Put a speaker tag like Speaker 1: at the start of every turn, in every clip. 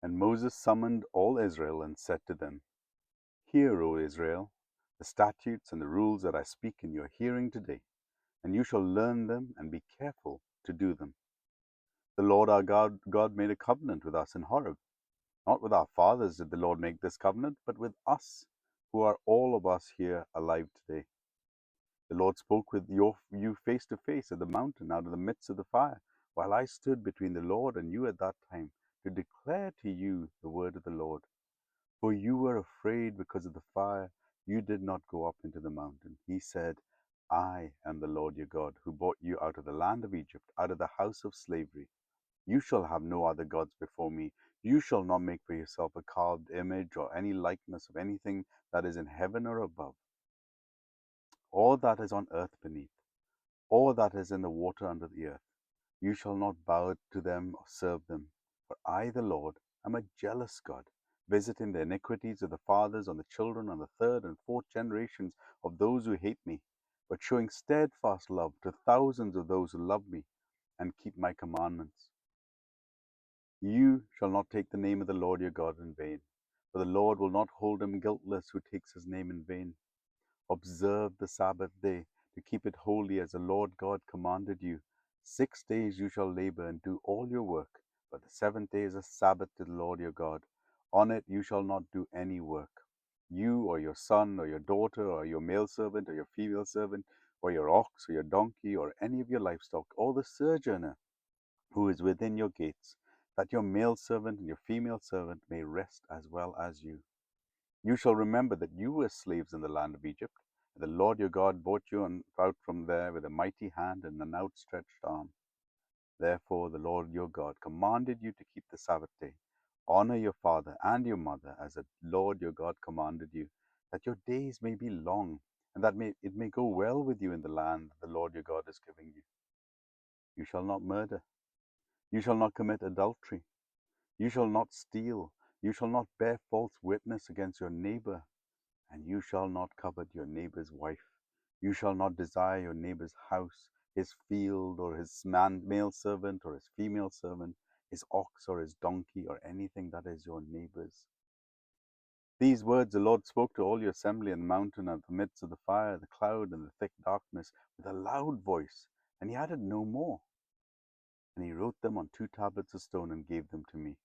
Speaker 1: And Moses summoned all Israel and said to them, Hear, O Israel, the statutes and the rules that I speak in your hearing today, and you shall learn them and be careful to do them. The Lord our God made a covenant with us in Horeb. Not with our fathers did the Lord make this covenant, but with us, who are all of us here alive today. The Lord spoke with you face to face at the mountain out of the midst of the fire, while I stood between the Lord and you at that time, to declare to you the word of the Lord. For you were afraid because of the fire, you did not go up into the mountain. He said, I am the Lord your God, who brought you out of the land of Egypt, out of the house of slavery. You shall have no other gods before me. You shall not make for yourself a carved image or any likeness of anything that is in heaven or above, or that is on earth beneath, or that is in the water under the earth. You shall not bow to them or serve them. For I, the Lord, am a jealous God, visiting the iniquities of the fathers on the children on the third and fourth generations of those who hate me, but showing steadfast love to thousands of those who love me and keep my commandments. You shall not take the name of the Lord your God in vain, for the Lord will not hold him guiltless who takes his name in vain. Observe the Sabbath day to keep it holy as the Lord God commanded you. 6 days you shall labor and do all your work, but the seventh day is a Sabbath to the Lord your God. On it you shall not do any work. You or your son or your daughter or your male servant or your female servant or your ox or your donkey or any of your livestock or the sojourner who is within your gates, that your male servant and your female servant may rest as well as you. You shall remember that you were slaves in the land of Egypt, and the Lord your God brought you out from there with a mighty hand and an outstretched arm. Therefore the Lord your God commanded you to keep the Sabbath day. Honor your father and your mother, as the Lord your God commanded you, that your days may be long, and that it may go well with you in the land the Lord your God is giving you. You shall not murder. You shall not commit adultery. You shall not steal. You shall not bear false witness against your neighbor. And you shall not covet your neighbor's wife. You shall not desire your neighbor's house, his field, or his male servant, or his female servant, his ox, or his donkey, or anything that is your neighbor's. These words the Lord spoke to all your assembly in the mountain out of the midst of the fire, the cloud, and the thick darkness, with a loud voice, and he added no more. And he wrote them on 2 tablets of stone and gave them to me.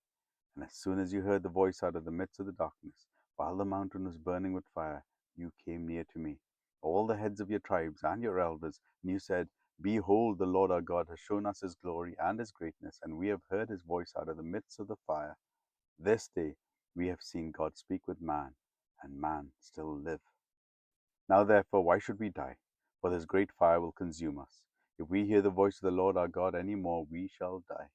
Speaker 1: And as soon as you heard the voice out of the midst of the darkness, while the mountain was burning with fire, you came near to me, all the heads of your tribes and your elders, and you said, Behold, the Lord our God has shown us his glory and his greatness, and we have heard his voice out of the midst of the fire. This day we have seen God speak with man, and man still live. Now therefore, why should we die? For this great fire will consume us. If we hear the voice of the Lord our God any more, we shall die.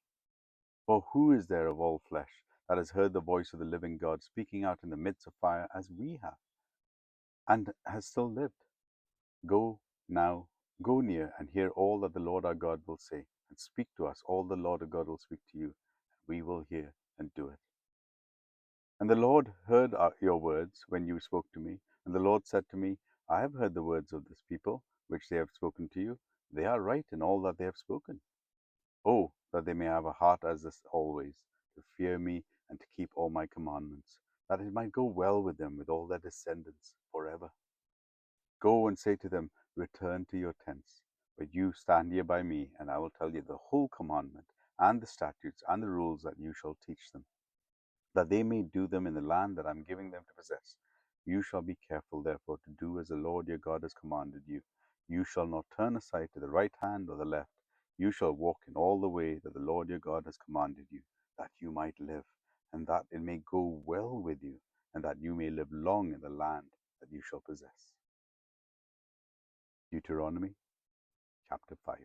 Speaker 1: For who is there of all flesh that has heard the voice of the living God speaking out in the midst of fire as we have, and has still lived? Go now, go near and hear all that the Lord our God will say, and speak to us all the Lord our God will speak to you, and we will hear and do it. And the Lord heard your words when you spoke to me, and the Lord said to me, I have heard the words of this people, which they have spoken to you. They are right in all that they have spoken. Oh, that they may have a heart as this always, to fear me and to keep all my commandments, that it might go well with them, with all their descendants forever. Go and say to them, Return to your tents, but you stand here by me, and I will tell you the whole commandment, and the statutes, and the rules that you shall teach them, that they may do them in the land that I am giving them to possess. You shall be careful, therefore, to do as the Lord your God has commanded you. You shall not turn aside to the right hand or the left. You shall walk in all the way that the Lord your God has commanded you, that you might live, and that it may go well with you, and that you may live long in the land that you shall possess. Deuteronomy chapter 5.